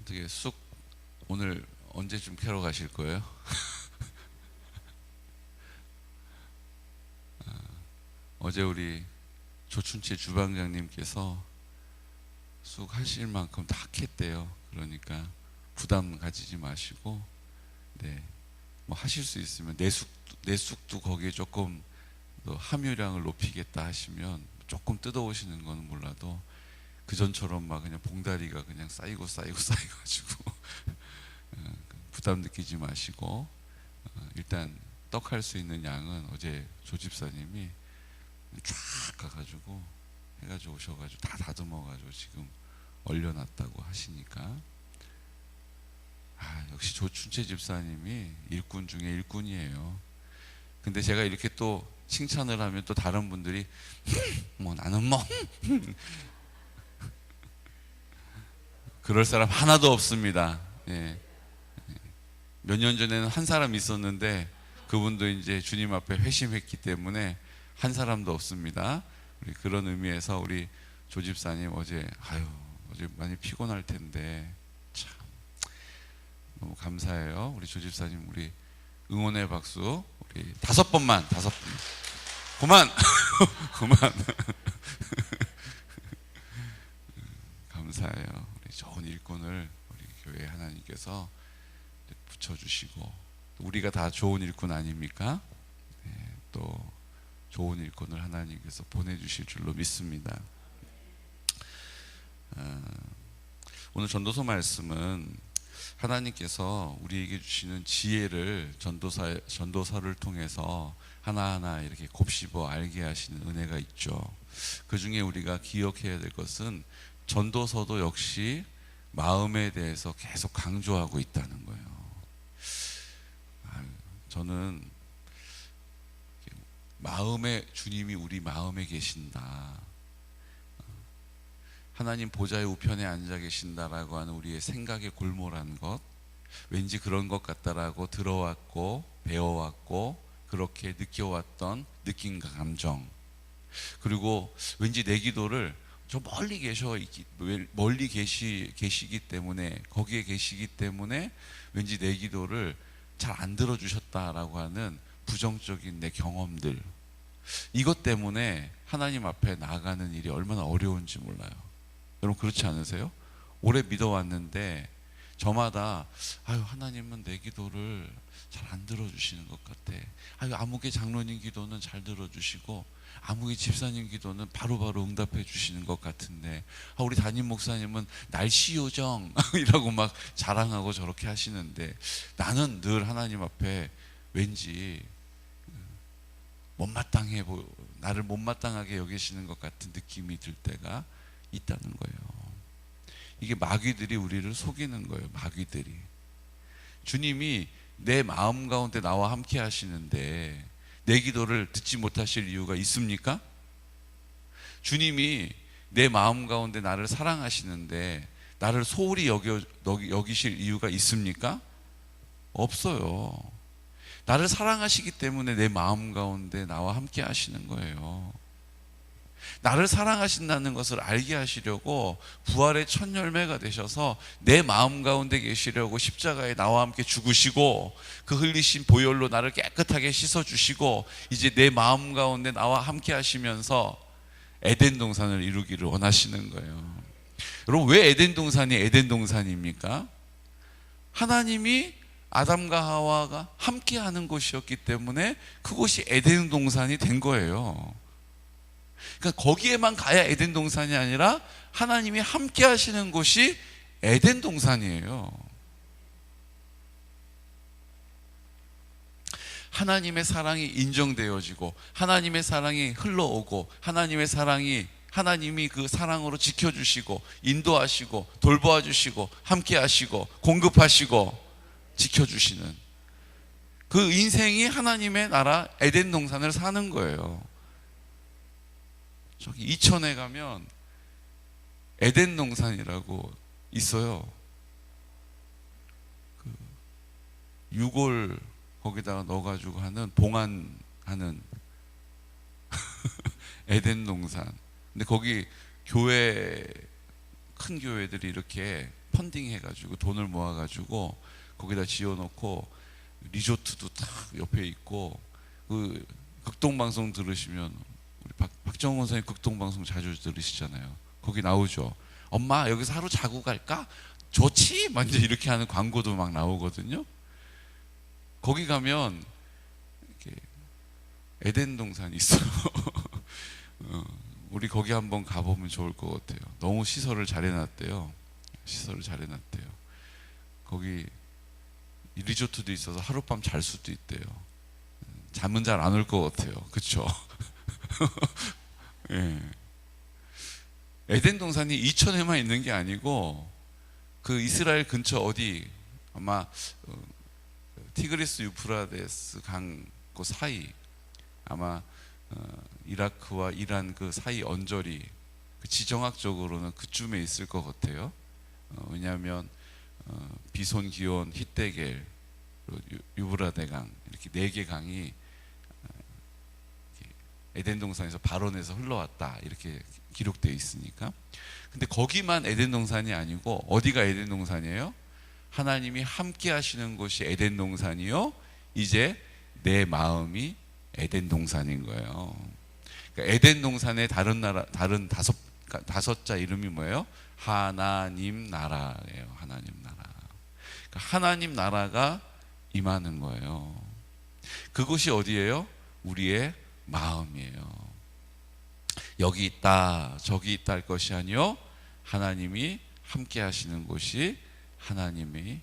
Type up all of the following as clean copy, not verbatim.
어떻게 쑥 오늘 언제쯤 캐러 가실 거예요? 어제 우리 조춘채 주방장님께서 쑥 하실 만큼 다 캤대요. 그러니까 부담 가지지 마시고, 네, 뭐 하실 수 있으면 내 쑥도 거기에 조금 더 함유량을 높이겠다 하시면 조금 뜯어오시는 거는 몰라도 그 전처럼 막 그냥 봉다리가 그냥 쌓이가지고 부담 느끼지 마시고, 일단 떡 할 수 있는 양은 어제 조 집사님이 쫙 가가지고 해가지고 오셔가지고 다 다듬어가지고 지금 얼려놨다고 하시니까, 역시 조춘채 집사님이 일꾼 중에 일꾼이에요. 근데 제가 이렇게 또 칭찬을 하면 또 다른 분들이 뭐 나는 뭐 그럴 사람 하나도 없습니다. 예. 몇 년 전에는 한 사람 있었는데 그분도 이제 주님 앞에 회심했기 때문에 한 사람도 없습니다. 우리 그런 의미에서 우리 조 집사님 어제 많이 피곤할 텐데 참 너무 감사해요. 우리 조 집사님 우리 응원의 박수 우리 5번만 그만 그만 감사해요. 우리 좋은 일꾼을 우리 교회 하나님께서 붙여주시고, 우리가 다 좋은 일꾼 아닙니까? 네, 또 좋은 일꾼을 하나님께서 보내주실 줄로 믿습니다. 오늘 전도서 말씀은 하나님께서 우리에게 주시는 지혜를 전도서를 통해서 하나하나 이렇게 곱씹어 알게 하시는 은혜가 있죠. 그 중에 우리가 기억해야 될 것은 전도서도 역시 마음에 대해서 계속 강조하고 있다는 거예요. 저는 주님이 우리 마음에 계신다, 하나님 보좌의 우편에 앉아 계신다라고 하는 우리의 생각의 골몰한 것, 왠지 그런 것 같다라고 들어왔고 배워왔고 그렇게 느껴왔던 느낌과 감정, 그리고 왠지 내 기도를 저 멀리 계시기 때문에, 거기에 계시기 때문에 왠지 내 기도를 잘 안 들어주셨다라고 하는 부정적인 내 경험들, 이것 때문에 하나님 앞에 나아가는 일이 얼마나 어려운지 몰라요. 여러분 그렇지 않으세요? 오래 믿어왔는데 저마다 하나님은 내 기도를 잘 안 들어주시는 것 같아. 아무개 장로님 기도는 잘 들어주시고 아무개 집사님 기도는 바로바로 응답해 주시는 것 같은데, 우리 담임 목사님은 날씨 요정 이라고 막 자랑하고 저렇게 하시는데 나는 늘 하나님 앞에 왠지 나를 못마땅하게 여기시는 것 같은 느낌이 들 때가 있다는 거예요. 이게 마귀들이 우리를 속이는 거예요. 마귀들이. 주님이 내 마음 가운데 나와 함께 하시는데 내 기도를 듣지 못하실 이유가 있습니까? 주님이 내 마음 가운데 나를 사랑하시는데 나를 소홀히 여기실 이유가 있습니까? 없어요. 나를 사랑하시기 때문에 내 마음 가운데 나와 함께 하시는 거예요. 나를 사랑하신다는 것을 알게 하시려고 부활의 첫 열매가 되셔서 내 마음 가운데 계시려고 십자가에 나와 함께 죽으시고 그 흘리신 보혈로 나를 깨끗하게 씻어주시고 이제 내 마음 가운데 나와 함께 하시면서 에덴 동산을 이루기를 원하시는 거예요. 여러분 왜 에덴 동산이 에덴 동산입니까? 하나님이 아담과 하와가 함께 하는 곳이었기 때문에 그곳이 에덴 동산이 된 거예요. 그러니까 거기에만 가야 에덴 동산이 아니라 하나님이 함께 하시는 곳이 에덴 동산이에요. 하나님의 사랑이 인정되어지고 하나님의 사랑이 흘러오고 하나님이 그 사랑으로 지켜주시고 인도하시고 돌보아 주시고 함께 하시고 공급하시고 지켜주시는 그 인생이 하나님의 나라 에덴 동산을 사는 거예요. 저기 이천에 가면 에덴 동산이라고 있어요. 그 유골 거기다가 넣어가지고 하는 봉안하는 에덴 동산. 근데 거기 교회 큰 교회들이 이렇게 펀딩 해가지고 돈을 모아가지고 거기다 지어놓고 리조트도 딱 옆에 있고, 그 극동방송 들으시면 우리 박정원 선생님 극동방송 자주 들으시잖아요. 거기 나오죠. 엄마 여기서 하루 자고 갈까? 좋지? 막 이제 이렇게 하는 광고도 막 나오거든요. 거기 가면 이렇게 에덴 동산이 있어요. 우리 거기 한번 가보면 좋을 것 같아요. 너무 시설을 잘 해놨대요. 시설을 잘 해놨대요. 거기 리조트도 있어서 하룻밤 잘 수도 있대요. 잠은 잘 안 올 것 같아요. 그렇죠? 예. 에덴 동산이 이천에만 있는 게 아니고 그 이스라엘 근처 어디 아마 티그리스 유프라데스 강 그 사이, 아마 이라크와 이란 그 사이 언저리, 그 지정학적으로는 그쯤에 있을 것 같아요. 왜냐하면 비손, 기온, 히데겔, 유브라데강 이렇게 4개 강이 에덴 동산에서 발원해서 흘러왔다 이렇게 기록되어 있으니까. 근데 거기만 에덴 동산이 아니고 어디가 에덴 동산이에요? 하나님이 함께 하시는 곳이 에덴 동산이요, 이제 내 마음이 에덴 동산인 거예요. 그러니까 에덴 동산의 다른 다섯 자 이름이 뭐예요? 하나님 나라예요. 하나님 나라. 그러니까 하나님 나라가 임하는 거예요. 그곳이 어디예요? 우리의 마음이에요. 여기 있다 저기 있다 할 것이 아니요, 하나님이 함께 하시는 곳이 하나님이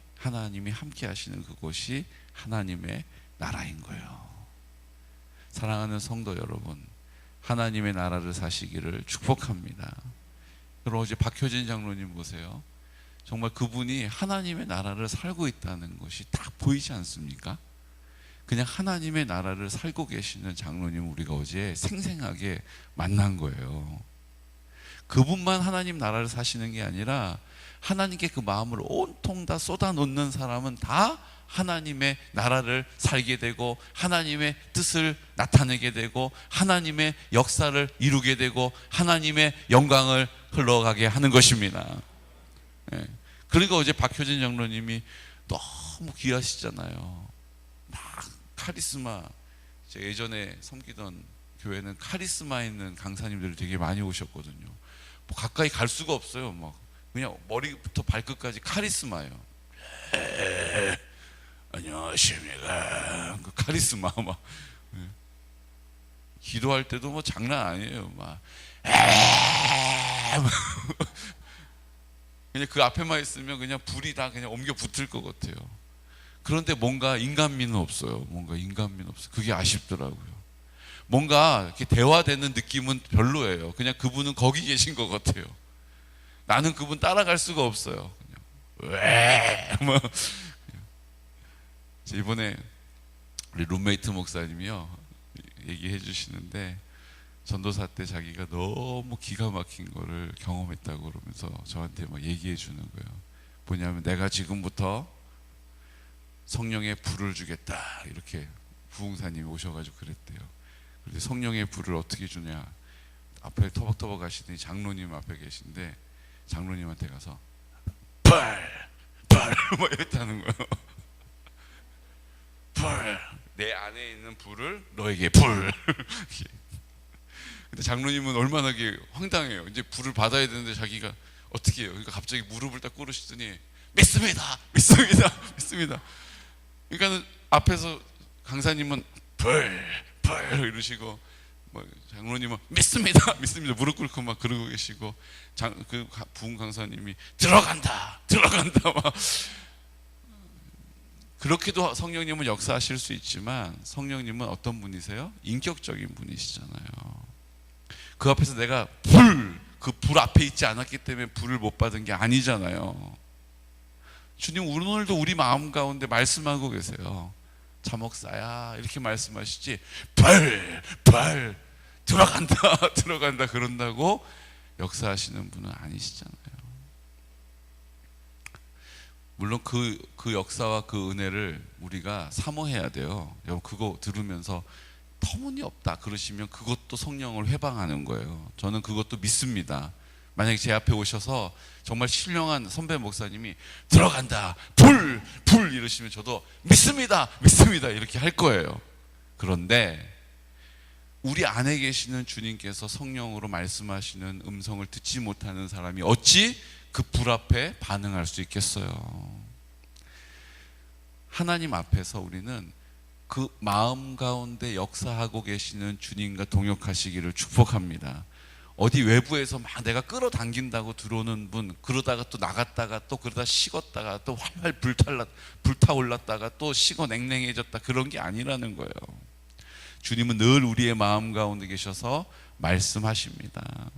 함께 하시는 그곳이 하나님의 나라인 거예요. 사랑하는 성도 여러분, 하나님의 나라를 사시기를 축복합니다. 여러분, 어제 박효진 장로님 보세요. 정말 그분이 하나님의 나라를 살고 있다는 것이 딱 보이지 않습니까? 그냥 하나님의 나라를 살고 계시는 장로님 우리가 어제 생생하게 만난 거예요. 그분만 하나님 나라를 사시는 게 아니라 하나님께 그 마음을 온통 다 쏟아놓는 사람은 다 하나님의 나라를 살게 되고 하나님의 뜻을 나타내게 되고 하나님의 역사를 이루게 되고 하나님의 영광을 흘러가게 하는 것입니다. 예. 그러니까 어제 박효진 장로님이 너무 귀하시잖아요. 막 카리스마, 제가 예전에 섬기던 교회는 카리스마 있는 강사님들이 되게 많이 오셨거든요. 뭐 가까이 갈 수가 없어요. 막 그냥 머리부터 발끝까지 카리스마예요. 안녕하십니까. 그 카리스마 막. 기도할 때도 뭐 장난 아니에요. 막 그냥 그 앞에만 있으면 그냥 불이 다 그냥 옮겨 붙을 것 같아요. 그런데 뭔가 인간미는 없어요. 뭔가 인간미는 없어요. 그게 아쉽더라고요. 뭔가 이렇게 대화되는 느낌은 별로예요. 그냥 그분은 거기 계신 것 같아요. 나는 그분 따라갈 수가 없어요. 그냥 왜? 뭐. 이번에 우리 룸메이트 목사님이요 얘기해 주시는데, 전도사 때 자기가 너무 기가 막힌 거를 경험했다고 그러면서 저한테 막 얘기해 주는 거예요. 뭐냐면 내가 지금부터 성령의 불을 주겠다 이렇게 부흥사님이 오셔가지고 그랬대요. 그런데 성령의 불을 어떻게 주냐, 앞에 터벅터벅 가시더니 장로님 앞에 계신데 장로님한테 가서 불 뭐 이랬다는 거예요. 불, 내 안에 있는 불을 너에게 불. 근데 장로님은 얼마나 황당해요. 이제 불을 받아야 되는데 자기가 어떻게 해요? 그러니까 갑자기 무릎을 딱 꿇으시더니 믿습니다, 믿습니다, 믿습니다. 그러니까 앞에서 강사님은 불 이러시고, 뭐 장로님은 믿습니다, 믿습니다 무릎 꿇고 막 그러고 계시고, 그 부흥 강사님이 들어간다 막. 그렇게도 성령님은 역사하실 수 있지만 성령님은 어떤 분이세요? 인격적인 분이시잖아요. 그 앞에서 내가 그 불 앞에 있지 않았기 때문에 불을 못 받은 게 아니잖아요. 주님 오늘도 우리 마음 가운데 말씀하고 계세요. 자목사야 이렇게 말씀하시지 불 들어간다 그런다고 역사하시는 분은 아니시잖아요. 물론 그 역사와 그 은혜를 우리가 사모해야 돼요. 여러분 그거 들으면서 터무니없다 그러시면 그것도 성령을 회방하는 거예요. 저는 그것도 믿습니다. 만약에 제 앞에 오셔서 정말 신령한 선배 목사님이 들어간다, 불 이러시면 저도 믿습니다 이렇게 할 거예요. 그런데 우리 안에 계시는 주님께서 성령으로 말씀하시는 음성을 듣지 못하는 사람이 어찌 그 불 앞에 반응할 수 있겠어요? 하나님 앞에서 우리는 그 마음 가운데 역사하고 계시는 주님과 동역하시기를 축복합니다. 어디 외부에서 막 내가 끌어당긴다고 들어오는 분, 그러다가 또 나갔다가 또 그러다 식었다가 또 활활 불타올랐다가 또 식어 냉랭해졌다, 그런 게 아니라는 거예요. 주님은 늘 우리의 마음 가운데 계셔서 말씀하십니다.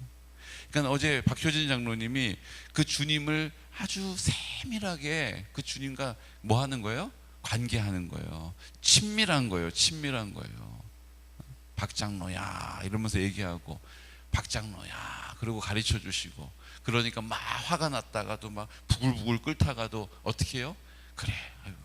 그러니까 어제 박효진 장로님이 그 주님을 아주 세밀하게 그 주님과 뭐 하는 거예요? 관계하는 거예요. 친밀한 거예요. 친밀한 거예요. 박 장로야 이러면서 얘기하고, 박 장로야 그리고 가르쳐 주시고, 그러니까 막 화가 났다가도 막 부글부글 끓다가도 어떻게 해요? 그래, 아이고,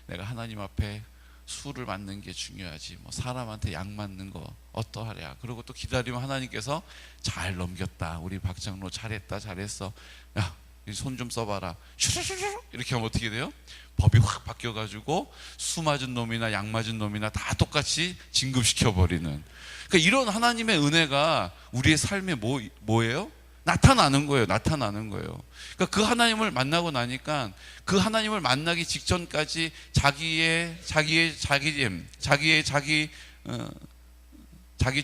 내가 하나님 앞에 수를 맞는 게 중요하지, 뭐 사람한테 약 맞는 거 어떠하랴. 그리고 또 기다리면 하나님께서 잘 넘겼다, 우리 박 장로 잘했다, 잘했어, 야 손 좀 써봐라, 슈슈슈슈 이렇게 하면 어떻게 돼요? 법이 확 바뀌어가지고 수 맞은 놈이나 약 맞은 놈이나 다 똑같이 진급시켜버리는, 그러니까 이런 하나님의 은혜가 우리의 삶에 뭐예요? 나타나는 거예요. 나타나는 거예요. 그러니까 그 하나님을 만나고 나니까 그 하나님을 만나기 직전까지 자기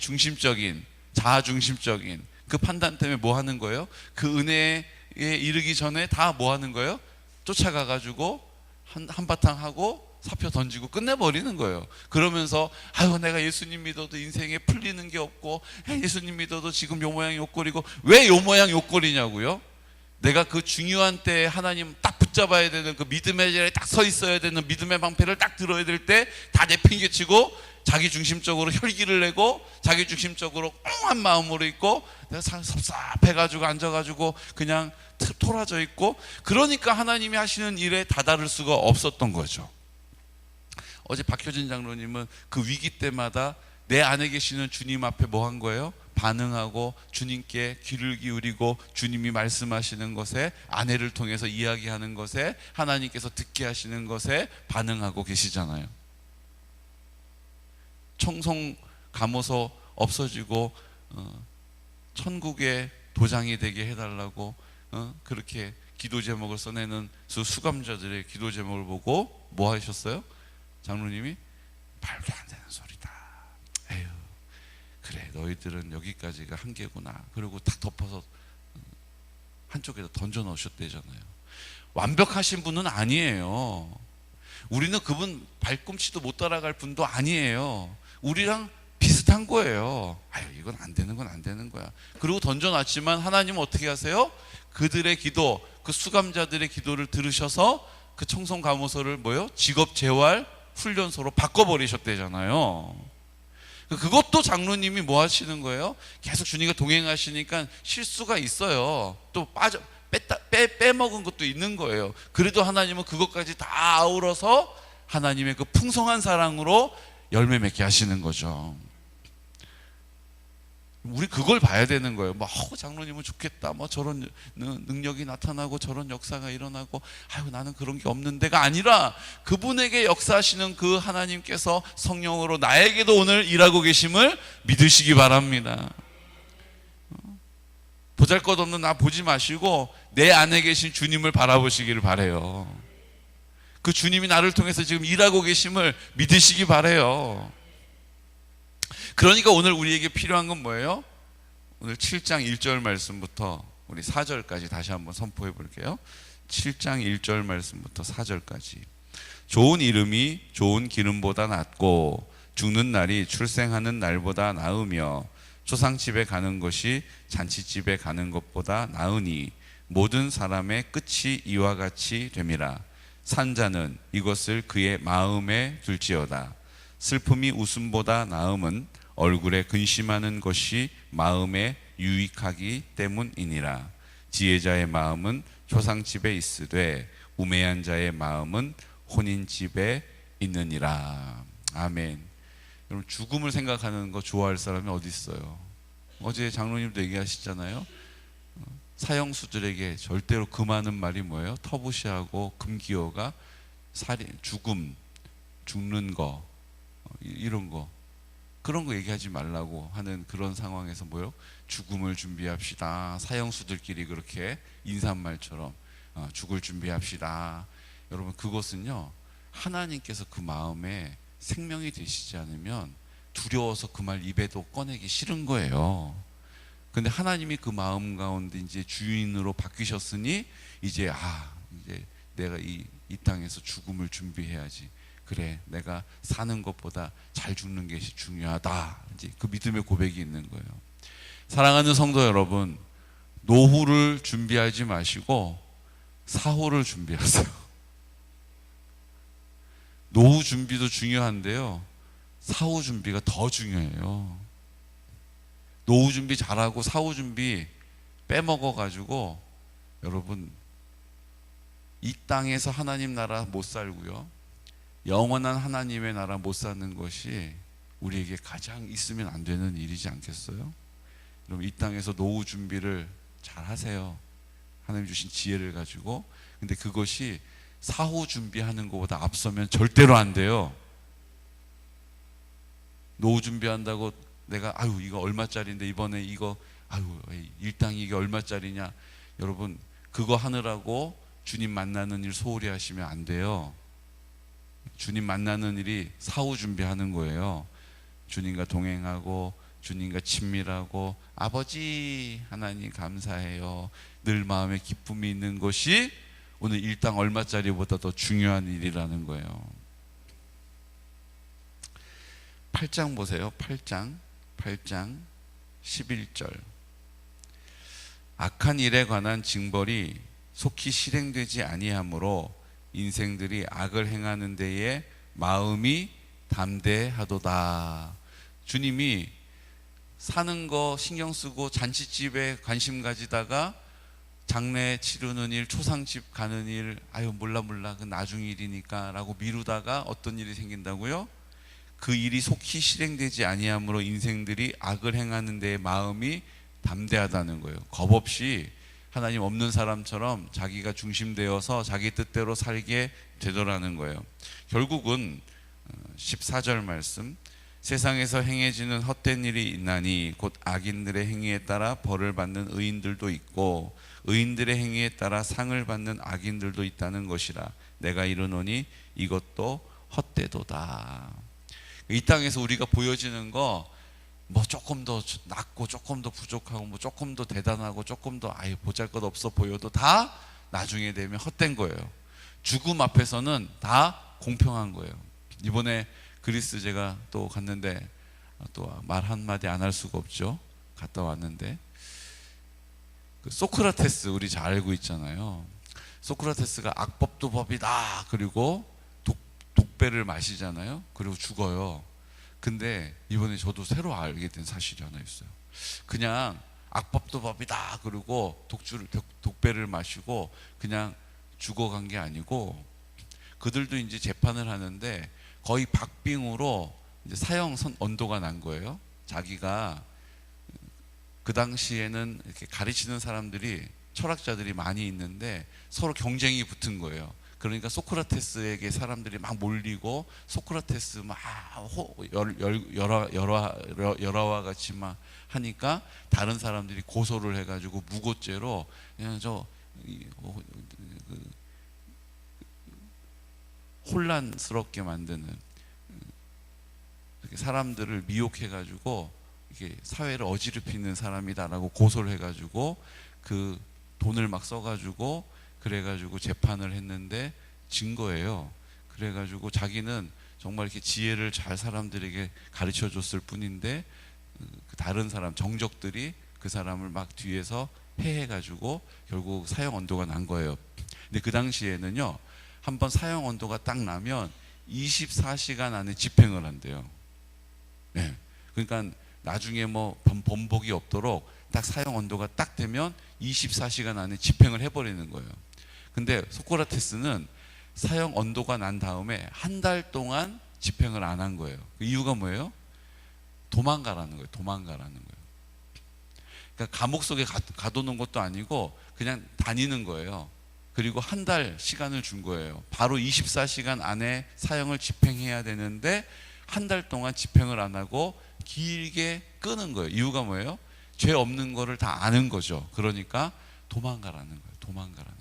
중심적인, 자아 중심적인 그 판단 때문에 뭐 하는 거예요? 그 은혜에 이르기 전에 다 뭐 하는 거예요? 쫓아가가지고 한바탕 하고 사표 던지고 끝내버리는 거예요. 그러면서 아유, 내가 예수님 믿어도 인생에 풀리는 게 없고, 예수님 믿어도 지금 요 모양 요 꼴이고. 왜 요 모양 요 꼴이냐고요? 내가 그 중요한 때에 하나님 딱 붙잡아야 되는 그 믿음의 자리에 딱 서 있어야 되는 믿음의 방패를 딱 들어야 될 때 다 내팽개치고 자기 중심적으로 혈기를 내고 자기 중심적으로 꽁한 마음으로 있고, 내가 섭섭해가지고 앉아가지고 그냥 토라져 있고, 그러니까 하나님이 하시는 일에 다다를 수가 없었던 거죠. 어제 박효진 장로님은 그 위기 때마다 내 안에 계시는 주님 앞에 뭐 한 거예요? 반응하고 주님께 귀를 기울이고 주님이 말씀하시는 것에, 아내를 통해서 이야기하는 것에, 하나님께서 듣게 하시는 것에 반응하고 계시잖아요. 청송 감호소 없어지고 천국의 도장이 되게 해달라고 그렇게 기도 제목을 써내는 수감자들의 기도 제목을 보고 뭐 하셨어요? 장로님이 말도 안 되는 소리다, 에휴 그래 너희들은 여기까지가 한계구나, 그리고 딱 덮어서 한쪽에다 던져 넣으셨대잖아요. 완벽하신 분은 아니에요. 우리는 그분 발꿈치도 못 따라갈 분도 아니에요. 우리랑 비슷한 거예요. 아유, 이건 안 되는 건 안 되는 거야. 그리고 던져놨지만 하나님은 어떻게 하세요? 그들의 기도, 그 수감자들의 기도를 들으셔서 그 청송감호소를 뭐요? 직업재활 훈련소로 바꿔버리셨대잖아요. 그것도 장로님이 뭐 하시는 거예요? 계속 주님과 동행하시니까 실수가 있어요. 또 빼먹은 것도 있는 거예요. 그래도 하나님은 그것까지 다 아우러서 하나님의 그 풍성한 사랑으로 열매 맺게 하시는 거죠. 우리 그걸 봐야 되는 거예요. 뭐 장로님은 좋겠다, 뭐 저런 능력이 나타나고 저런 역사가 일어나고, 아유 나는 그런 게 없는데가 아니라, 그분에게 역사하시는 그 하나님께서 성령으로 나에게도 오늘 일하고 계심을 믿으시기 바랍니다. 보잘것없는 나 보지 마시고 내 안에 계신 주님을 바라보시기를 바라요. 그 주님이 나를 통해서 지금 일하고 계심을 믿으시기 바라요. 그러니까 오늘 우리에게 필요한 건 뭐예요? 오늘 7장 1절 말씀부터 우리 4절까지 다시 한번 선포해 볼게요. 7장 1절 말씀부터 4절까지. 좋은 이름이 좋은 기름보다 낫고 죽는 날이 출생하는 날보다 나으며 초상집에 가는 것이 잔치집에 가는 것보다 나으니 모든 사람의 끝이 이와 같이 됨이라. 산자는 이것을 그의 마음에 둘지어다. 슬픔이 웃음보다 나음은 얼굴에 근심하는 것이 마음에 유익하기 때문이니라. 지혜자의 마음은 초상집에 있으되 우매한 자의 마음은 혼인집에 있느니라. 아멘. 여러분, 죽음을 생각하는 거 좋아할 사람이 어디 있어요? 어제 장로님도 얘기하시잖아요. 사형수들에게 절대로 금하는 말이 뭐예요? 터부시하고 금기어가 살인, 죽음, 죽는 거, 이런 거, 그런 거 얘기하지 말라고 하는 그런 상황에서 뭐예요? 죽음을 준비합시다. 사형수들끼리 그렇게 인사말처럼 죽을 준비합시다. 여러분, 그것은요, 하나님께서 그 마음에 생명이 되시지 않으면 두려워서 그 말 입에도 꺼내기 싫은 거예요. 근데 하나님이 그 마음 가운데 이제 주인으로 바뀌셨으니 이제 이제 내가 이 땅에서 죽음을 준비해야지. 그래, 내가 사는 것보다 잘 죽는 것이 중요하다. 이제 그 믿음의 고백이 있는 거예요. 사랑하는 성도 여러분, 노후를 준비하지 마시고 사후를 준비하세요. 노후 준비도 중요한데요, 사후 준비가 더 중요해요. 노후 준비 잘하고 사후 준비 빼먹어 가지고 여러분, 이 땅에서 하나님 나라 못 살고요, 영원한 하나님의 나라 못 사는 것이 우리에게 가장 있으면 안 되는 일이지 않겠어요? 여러분, 이 땅에서 노후 준비를 잘 하세요. 하나님 주신 지혜를 가지고. 근데 그것이 사후 준비하는 것보다 앞서면 절대로 안 돼요. 노후 준비한다고 내가 이거 얼마짜리인데 이번에 이거 일당이 이게 얼마짜리냐. 여러분, 그거 하느라고 주님 만나는 일 소홀히 하시면 안 돼요. 주님 만나는 일이 사후 준비하는 거예요. 주님과 동행하고 주님과 친밀하고, 아버지 하나님 감사해요, 늘 마음에 기쁨이 있는 것이 오늘 일당 얼마짜리보다 더 중요한 일이라는 거예요. 8장 보세요. 8장 11절. 악한 일에 관한 징벌이 속히 실행되지 아니하므로 인생들이 악을 행하는 데에 마음이 담대하도다. 주님이 사는 거 신경 쓰고 잔치집에 관심 가지다가 장례 치르는 일, 초상집 가는 일, 몰라 그 나중 일이니까 라고 미루다가 어떤 일이 생긴다고요? 그 일이 속히 실행되지 아니하므로 인생들이 악을 행하는 데에 마음이 담대하다는 거예요. 겁 없이 하나님 없는 사람처럼 자기가 중심되어서 자기 뜻대로 살게 되더라는 거예요. 결국은 14절 말씀, 세상에서 행해지는 헛된 일이 있나니 곧 악인들의 행위에 따라 벌을 받는 의인들도 있고 의인들의 행위에 따라 상을 받는 악인들도 있다는 것이라. 내가 이르노니 이것도 헛되도다. 이 땅에서 우리가 보여지는 거 조금 더 낫고 조금 더 부족하고 조금 더 대단하고 조금 더 보잘것없어 보여도 다 나중에 되면 헛된 거예요. 죽음 앞에서는 다 공평한 거예요. 이번에 그리스 제가 또 갔는데 또 말 한마디 안 할 수가 없죠. 갔다 왔는데 그 소크라테스 우리 잘 알고 있잖아요. 소크라테스가 악법도 법이다 그리고 독배를 마시잖아요. 그리고 죽어요. 근데 이번에 저도 새로 알게 된 사실이 하나 있어요. 그냥 악법도 법이다 그리고 독배를 마시고 그냥 죽어간 게 아니고, 그들도 이제 재판을 하는데 거의 박빙으로 이제 사형 언도가 난 거예요. 자기가 그 당시에는 이렇게 가르치는 사람들이, 철학자들이 많이 있는데 서로 경쟁이 붙은 거예요. 그러니까 소크라테스에게 사람들이 막 몰리고 소크라테스 막 열화와 같이 막 하니까 다른 사람들이 고소를 해가지고 무고죄로 그냥 혼란스럽게 만드는, 사람들을 미혹해가지고 이게 사회를 어지럽히는 사람이다라고 고소를 해가지고 그 돈을 막 써가지고 그래가지고 재판을 했는데 진 거예요. 그래가지고 자기는 정말 이렇게 지혜를 잘 사람들에게 가르쳐 줬을 뿐인데 다른 사람 정적들이 그 사람을 막 뒤에서 해가지고 결국 사형 언도가 난 거예요. 근데 그 당시에는요, 한번 사형 언도가 딱 나면 24시간 안에 집행을 한대요. 네. 그러니까 나중에 번복이 없도록 딱 사형 언도가 딱 되면 24시간 안에 집행을 해버리는 거예요. 근데 소크라테스는 사형 언도가 난 다음에 한 달 동안 집행을 안 한 거예요. 그 이유가 뭐예요? 도망가라는 거예요. 그러니까 감옥 속에 가둬놓은 것도 아니고 그냥 다니는 거예요. 그리고 한 달 시간을 준 거예요. 바로 24시간 안에 사형을 집행해야 되는데 한 달 동안 집행을 안 하고 길게 끄는 거예요. 이유가 뭐예요? 죄 없는 거를 다 아는 거죠. 그러니까 도망가라는 거예요. 도망가라는 거예요.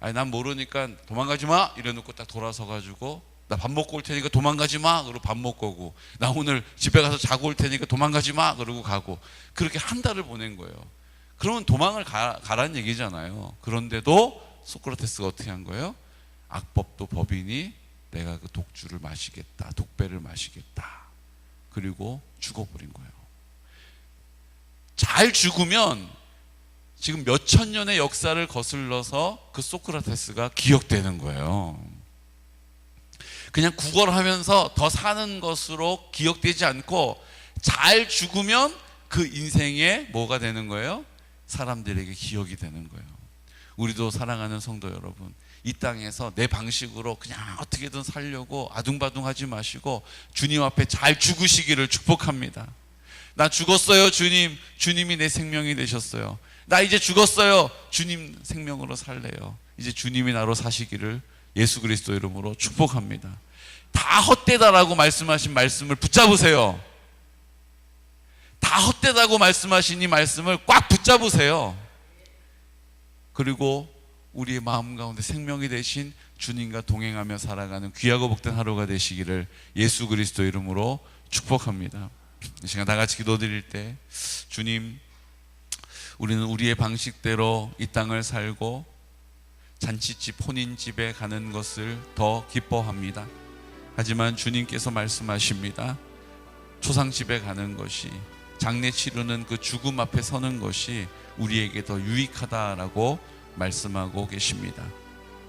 아니 난 모르니까 도망가지 마 이래놓고 딱 돌아서 가지고 나 밥 먹고 올 테니까 도망가지 마 그러고 밥 먹고 오고, 나 오늘 집에 가서 자고 올 테니까 도망가지 마 그러고 가고, 그렇게 한 달을 보낸 거예요. 그러면 도망을 가라는 얘기잖아요. 그런데도 소크라테스가 어떻게 한 거예요? 악법도 법이니 내가 그 독주를 마시겠다, 독배를 마시겠다. 그리고 죽어버린 거예요. 잘 죽으면 지금 몇천 년의 역사를 거슬러서 그 소크라테스가 기억되는 거예요. 그냥 구걸하면서 더 사는 것으로 기억되지 않고 잘 죽으면 그 인생에 뭐가 되는 거예요? 사람들에게 기억이 되는 거예요. 우리도 사랑하는 성도 여러분, 이 땅에서 내 방식으로 그냥 어떻게든 살려고 아둥바둥하지 마시고 주님 앞에 잘 죽으시기를 축복합니다. 나 죽었어요 주님, 주님이 내 생명이 되셨어요. 나 이제 죽었어요, 주님 생명으로 살래요. 이제 주님이 나로 사시기를 예수 그리스도 이름으로 축복합니다. 다 헛되다라고 말씀하신 말씀을 붙잡으세요. 다 헛되다고 말씀하신 이 말씀을 꽉 붙잡으세요. 그리고 우리의 마음 가운데 생명이 되신 주님과 동행하며 살아가는 귀하고 복된 하루가 되시기를 예수 그리스도 이름으로 축복합니다. 이 시간 다 같이 기도드릴 때, 주님, 우리는 우리의 방식대로 이 땅을 살고 잔치집, 혼인집에 가는 것을 더 기뻐합니다. 하지만 주님께서 말씀하십니다. 초상집에 가는 것이, 장례 치르는 그 죽음 앞에 서는 것이 우리에게 더 유익하다라고 말씀하고 계십니다.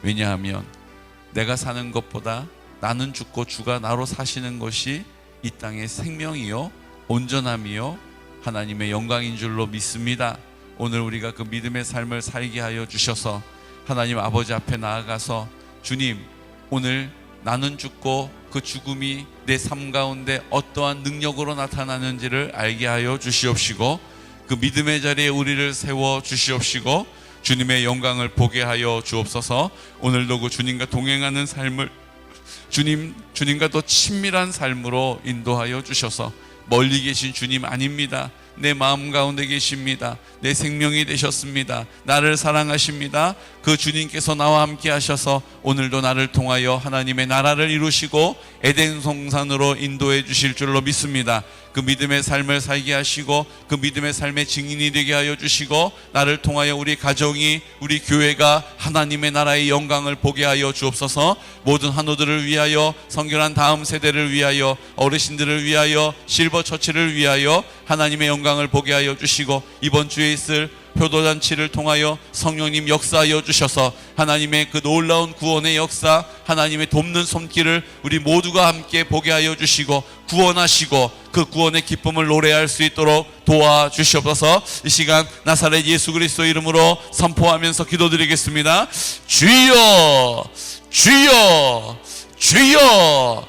왜냐하면 내가 사는 것보다 나는 죽고 주가 나로 사시는 것이 이 땅의 생명이요 온전함이요 하나님의 영광인 줄로 믿습니다. 오늘 우리가 그 믿음의 삶을 살게 하여 주셔서 하나님 아버지 앞에 나아가서, 주님, 오늘 나는 죽고 그 죽음이 내 삶 가운데 어떠한 능력으로 나타나는지를 알게 하여 주시옵시고, 그 믿음의 자리에 우리를 세워 주시옵시고, 주님의 영광을 보게 하여 주옵소서. 오늘도 그 주님과 동행하는 삶을 주님과 더 친밀한 삶으로 인도하여 주셔서, 멀리 계신 주님 아닙니다. 내 마음 가운데 계십니다. 내 생명이 되셨습니다. 나를 사랑하십니다. 그 주님께서 나와 함께 하셔서 오늘도 나를 통하여 하나님의 나라를 이루시고 에덴 동산으로 인도해 주실 줄로 믿습니다. 그 믿음의 삶을 살게 하시고 그 믿음의 삶의 증인이 되게 하여 주시고, 나를 통하여 우리 가정이, 우리 교회가 하나님의 나라의 영광을 보게 하여 주옵소서. 모든 환우들을 위하여, 성결한 다음 세대를 위하여, 어르신들을 위하여, 실버처치를 위하여 하나님의 영광을 보게 하여 주시고, 이번 주에 있을 효도잔치를 통하여 성령님 역사하여 주셔서 하나님의 그 놀라운 구원의 역사, 하나님의 돕는 손길을 우리 모두가 함께 보게 하여 주시고 구원하시고 그 구원의 기쁨을 노래할 수 있도록 도와주시옵소서. 이 시간 나사렛 예수 그리스도 이름으로 선포하면서 기도드리겠습니다. 주여, 주여, 주여,